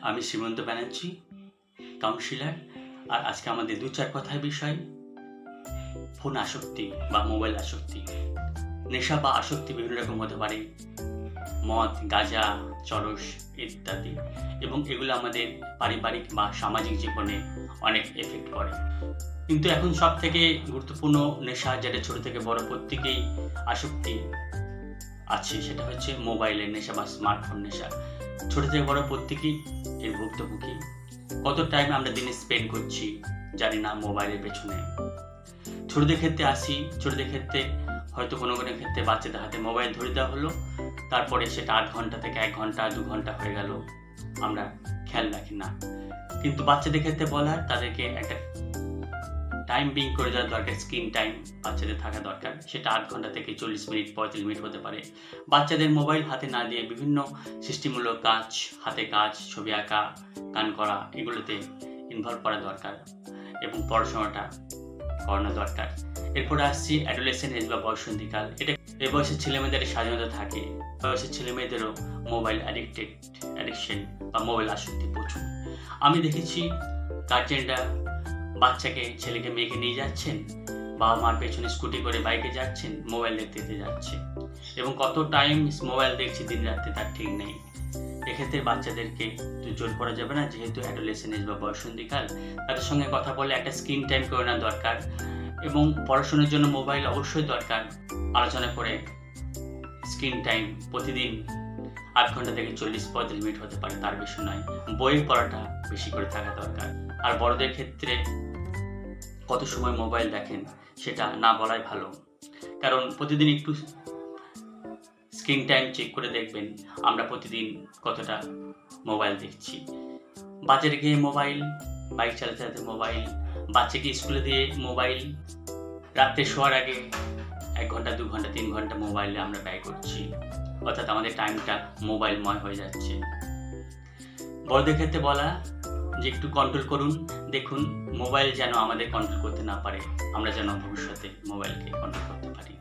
আমি শ্রীমন্ত ব্যানার্জি, কাউন্সিলর। আর আজকে আমাদের ২-৪ কথার বিষয় ফোন আসক্তি বা মোবাইল আসক্তি। নেশা বা আসক্তি বিভিন্ন রকম হতে পারে, মদ, গাঁজা, চরস ইত্যাদি, এবং এগুলো আমাদের পারিবারিক বা সামাজিক জীবনে অনেক এফেক্ট করে। কিন্তু এখন সব থেকে গুরুত্বপূর্ণ নেশা, যেটা ছোট থেকে বড় প্রত্যেকেই আসক্তি আছে, সেটা হচ্ছে মোবাইলের নেশা বা স্মার্টফোন নেশা। ছোট থেকে বড় প্রত্যেকেই এর ভুক্তভোগী। কত টাইম আমরা দিনে স্পেন্ড করছি জানি না মোবাইলের পেছনে। ছোটদের ক্ষেত্রে আসি, ছোটদের ক্ষেত্রে হয়তো কোনো কোনো ক্ষেত্রে বাচ্চাদের হাতে মোবাইল ধরে দেওয়া হলো, তারপরে সেটা ৮ ঘন্টা থেকে ১ ঘন্টা ২ ঘন্টা হয়ে গেল, আমরা খেয়াল রাখি না। কিন্তু বাচ্চাদের ক্ষেত্রে বলা হয় তাদেরকে একটা টাইম বিং করে দেওয়া দরকার, স্ক্রিন টাইম বাচ্চাদের থাকা দরকার। সেটা ৮ ঘন্টা থেকে ৪০ মিনিট ৩৫ মিনিট হতে পারে। বাচ্চাদের মোবাইল হাতে না দিয়ে বিভিন্ন সৃষ্টিমূলক কাজ, হাতে কাজ, ছবি আঁকা, গান করা, এগুলোতে ইনভলভ করা দরকার এবং পড়াশোনাটা করানো দরকার। এরপরে আসছি অ্যাডোলেসেন্ট এজ বা বয়ঃসন্ধিকাল। এটা এই বয়সের ছেলেমেয়েদের স্বাধীনতা থাকে, বয়সের ছেলেমেয়েদেরও মোবাইল অ্যাডিকশন বা মোবাইল আসক্তি প্রচুর। আমি দেখেছি গার্জেনরা বাচ্চাকে, ছেলেকে, মেয়েকে নিয়ে যাচ্ছেন, বাবা মার পেছনে স্কুটি করে বাইকে যাচ্ছেন, মোবাইল দেখতে যাচ্ছে, এবং কত টাইম মোবাইল দেখছি দিন রাত্রে তার ঠিক নেই। এক্ষেত্রে বাচ্চাদেরকে তো জোর করা যাবে না, যেহেতু অ্যাডোলেসেন্ট এজ বা বয়ঃসন্ধিকাল, তাদের সঙ্গে কথা বলে একটা স্ক্রিন টাইম করে নেওয়া দরকার, এবং পড়াশোনার জন্য মোবাইল অবশ্যই দরকার। আলোচনা করে স্ক্রিন টাইম প্রতিদিন ৮ ঘন্টা থেকে ৪০-৩৫ মিনিট হতে পারে, তার বেশি নয়। বইয়ের পড়াটা বেশি করে থাকা দরকার। আর বড়দের ক্ষেত্রে কত সময় মোবাইল দেখেন সেটা না বলাই ভালো, কারণ প্রতিদিন একটু স্ক্রিন টাইম চেক করে দেখবেন আমরা প্রতিদিন কতটা মোবাইল দেখছি। বাজারে গিয়ে মোবাইল, বাইক চালাতে চালাতে মোবাইল, বাচ্চাকে স্কুলে দিয়ে মোবাইল, রাত্রে শোয়ার আগে ১ ঘন্টা ২ ঘন্টা ৩ ঘন্টা মোবাইলে আমরা ব্যয় করছি, অর্থাৎ আমাদের টাইমটা মোবাইলময় হয়ে যাচ্ছে। বড়দের ক্ষেত্রে বলা যে একটু কন্ট্রোল করুন, দেখুন মোবাইল যেন আমাদের কন্ট্রোল করতে না পারে, আমরা যেন ভবিষ্যতে মোবাইলকে কন্ট্রোল করতে পারি।